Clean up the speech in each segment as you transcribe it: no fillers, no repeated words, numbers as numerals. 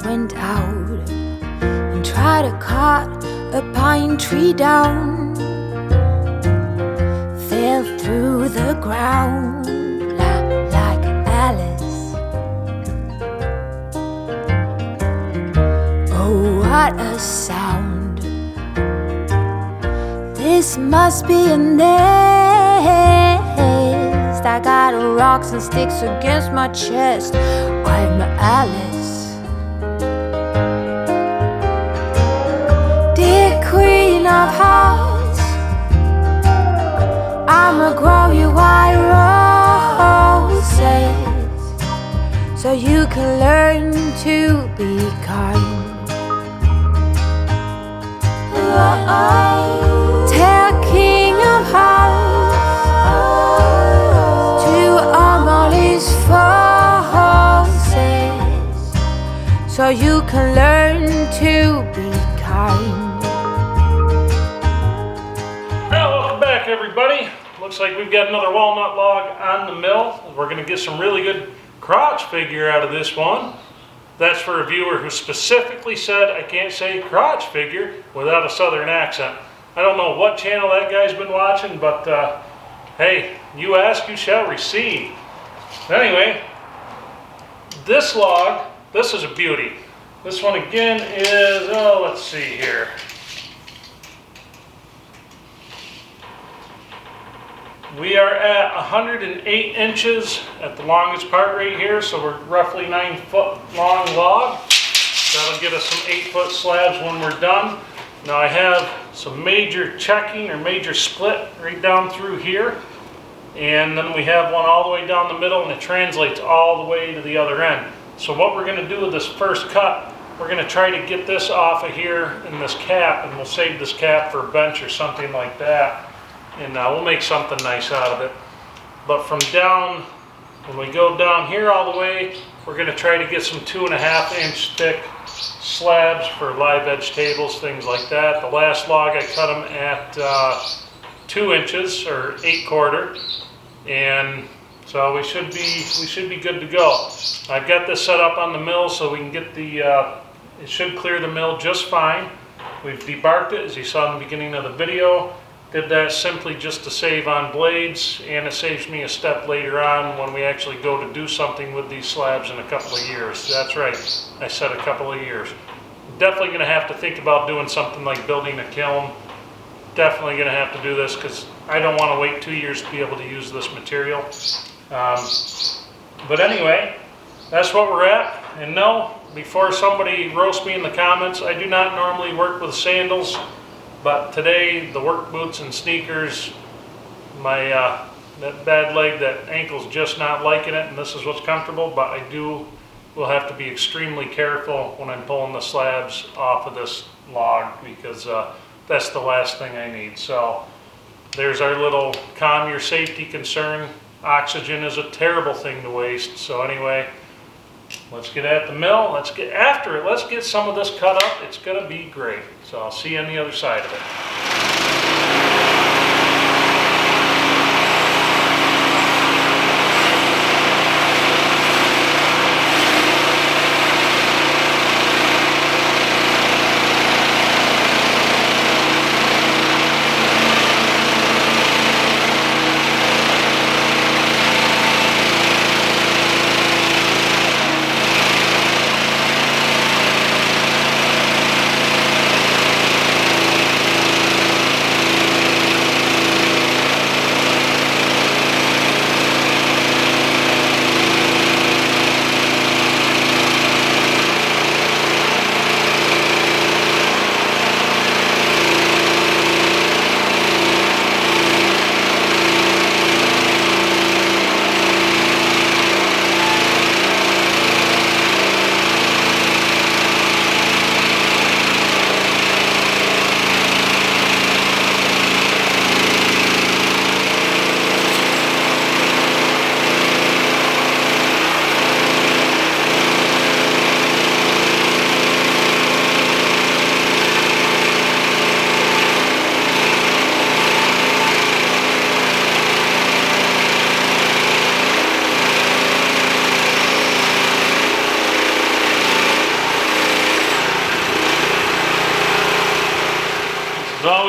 went out and tried to cut a pine tree down. Fell through the ground like Alice. Oh, what a sound. This must be a nest. I got rocks and sticks against my chest. I'm Alice. Dear Queen of Hearts, I'ma grow you white roses so you can learn to be kind. Tell King of Hearts to arm all his forces so you can learn to be kind. Well, welcome back, everybody. Looks like we've got another walnut log on the mill. We're going to get some really good crotch figure out of this one. That's for a viewer who specifically said I can't say crotch figure without a southern accent. I don't know what channel that guy's been watching, but hey, you ask, you shall receive. Anyway, this log, this is a beauty. This one again is, oh, let's see here. We are at 108 inches at the longest part right here, so we're roughly 9-foot long log. That'll get us some 8-foot slabs when we're done. Now I have some major checking or major split right down through here, and then we have one all the way down the middle, and it translates all the way to the other end. So what we're going to do with this first cut, we're going to try to get this off of here in this cap, and we'll save this cap for a bench or something like that. And we'll make something nice out of it. But from down, when we go down here all the way, we're going to try to get some 2.5-inch thick slabs for live edge tables, things like that. The last log I cut them at 2 inches or 8/4, and so we should be good to go. I've got this set up on the mill so we can get the it should clear the mill just fine. We've debarked it, as you saw in the beginning of the video. Did that simply just to save on blades, and it saves me a step later on when we actually go to do something with these slabs in a couple of years. That's right, I said a couple of years. Definitely going to have to think about doing something like building a kiln. Definitely going to have to do this because I don't want to wait 2 years to be able to use this material. But anyway, that's what we're at. And no, before somebody roasts me in the comments, I do not normally work with sandals. But today, the work boots and sneakers, my that bad leg, that ankle's just not liking it, and this is what's comfortable. But I will have to be extremely careful when I'm pulling the slabs off of this log because that's the last thing I need. So there's our little calm your safety concern. Oxygen is a terrible thing to waste. So anyway, let's get at the mill. Let's get after it. Let's get some of this cut up. It's going to be great. So I'll see you on the other side of it.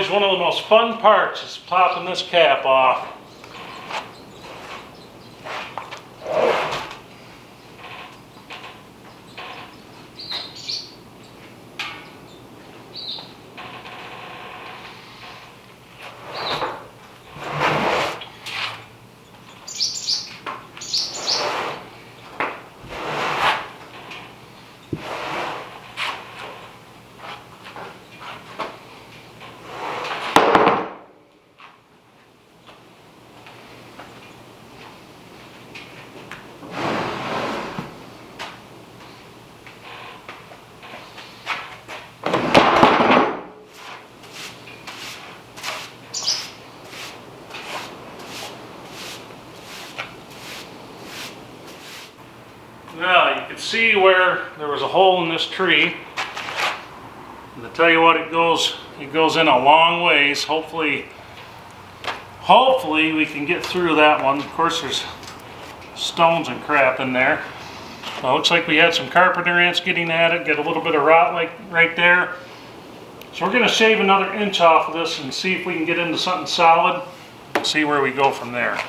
always one of the most fun parts is popping this cap off. Now you can see where there was a hole in this tree. And to tell you what, it goes in a long ways. Hopefully we can get through that one. Of course there's stones and crap in there. Well, looks like we had some carpenter ants getting at it, get a little bit of rot like right there. So we're going to shave another inch off of this and see if we can get into something solid. See where we go from there.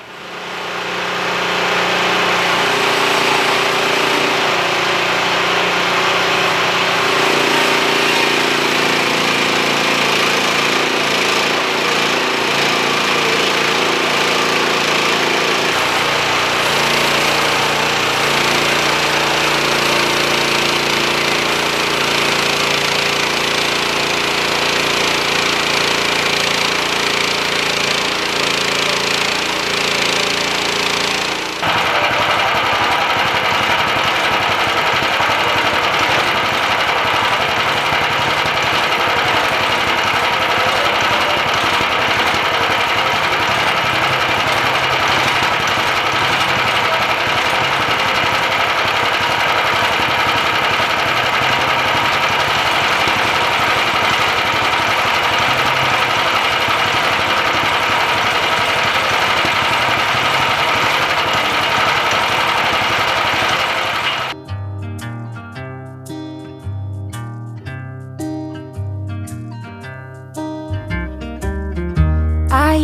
I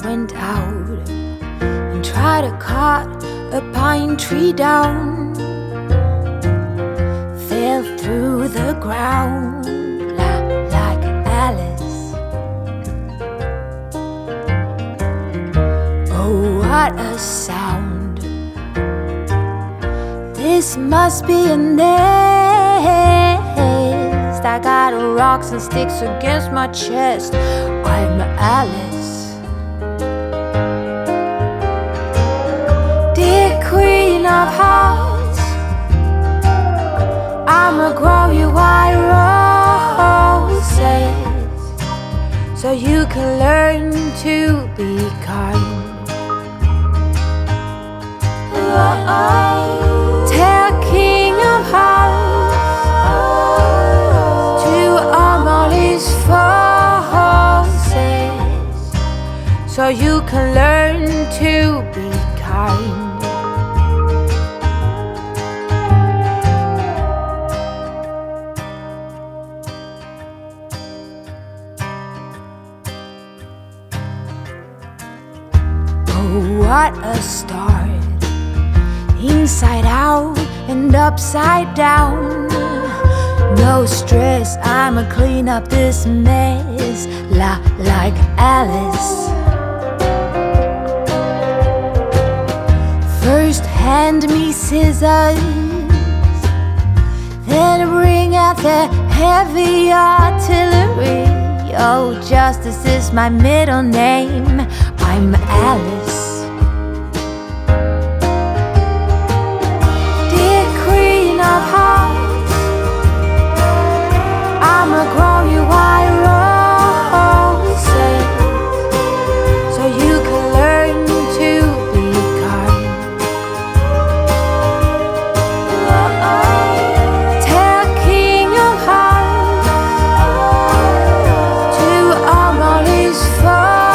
went out and tried to cut a pine tree down. Fell through the ground like Alice. Oh, what a sound. This must be a nest. I got rocks and sticks against my chest. I'm Alice, dear queen of hearts. I'ma grow you white roses so you can learn to be kind. Tell king of hearts to arm all his forces so you can learn to be kind. Oh, what a start. Inside out and upside down. No stress, I'ma clean up this mess like Alice. First hand me scissors, then bring out the heavy artillery. Oh, justice is my middle name. I'm Alice. Dear queen of hearts, I'ma grow you white roses so you can learn to be kind. Tell king of hearts to arm all his forces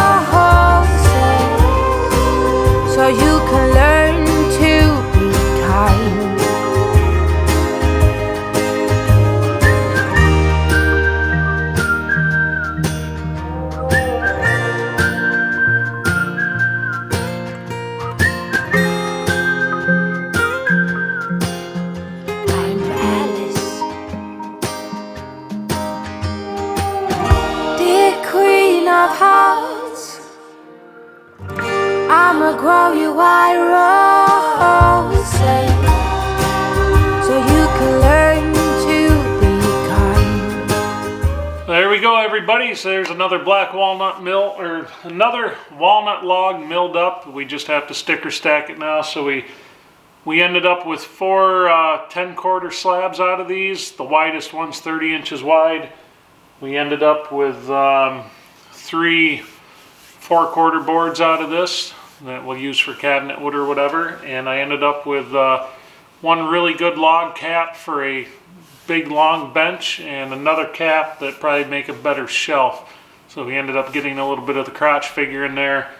everybody, so there's another black walnut mill, or another walnut log milled up. We just have to sticker stack it now. So we ended up with 4 10-quarter slabs out of these. The widest one's 30 inches wide. We ended up with 3 4-quarter boards out of this that we'll use for cabinet wood or whatever. And I ended up with one really good log cap for a big long bench and another cap that probably make a better shelf. So we ended up getting a little bit of the crotch figure in there.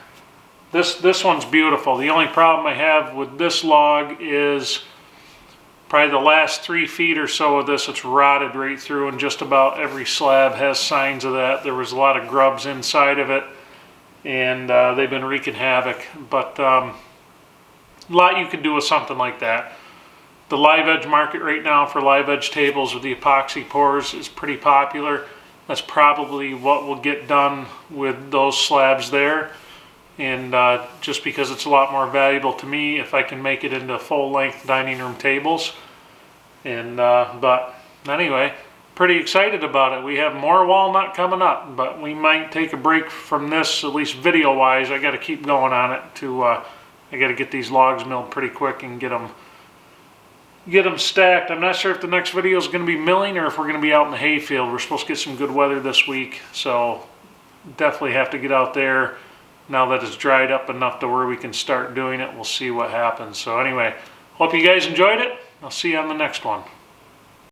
This one's beautiful. The only problem I have with this log is probably the last 3 feet or so of this, it's rotted right through, and just about every slab has signs of that. There was a lot of grubs inside of it, and they've been wreaking havoc. But a lot you could do with something like that. The live edge market right now for live edge tables with the epoxy pours is pretty popular. That's probably what will get done with those slabs there. And just because it's a lot more valuable to me if I can make it into full-length dining room tables. And but anyway, pretty excited about it. We have more walnut coming up, but we might take a break from this, at least video-wise. I got to keep going on it. I got to get these logs milled pretty quick and get them stacked. I'm not sure if the next video is going to be milling or if we're going to be out in the hayfield. We're supposed to get some good weather this week, so definitely have to get out there now that it's dried up enough to where we can start doing it. We'll see what happens. So anyway, hope you guys enjoyed it. I'll see you on the next one.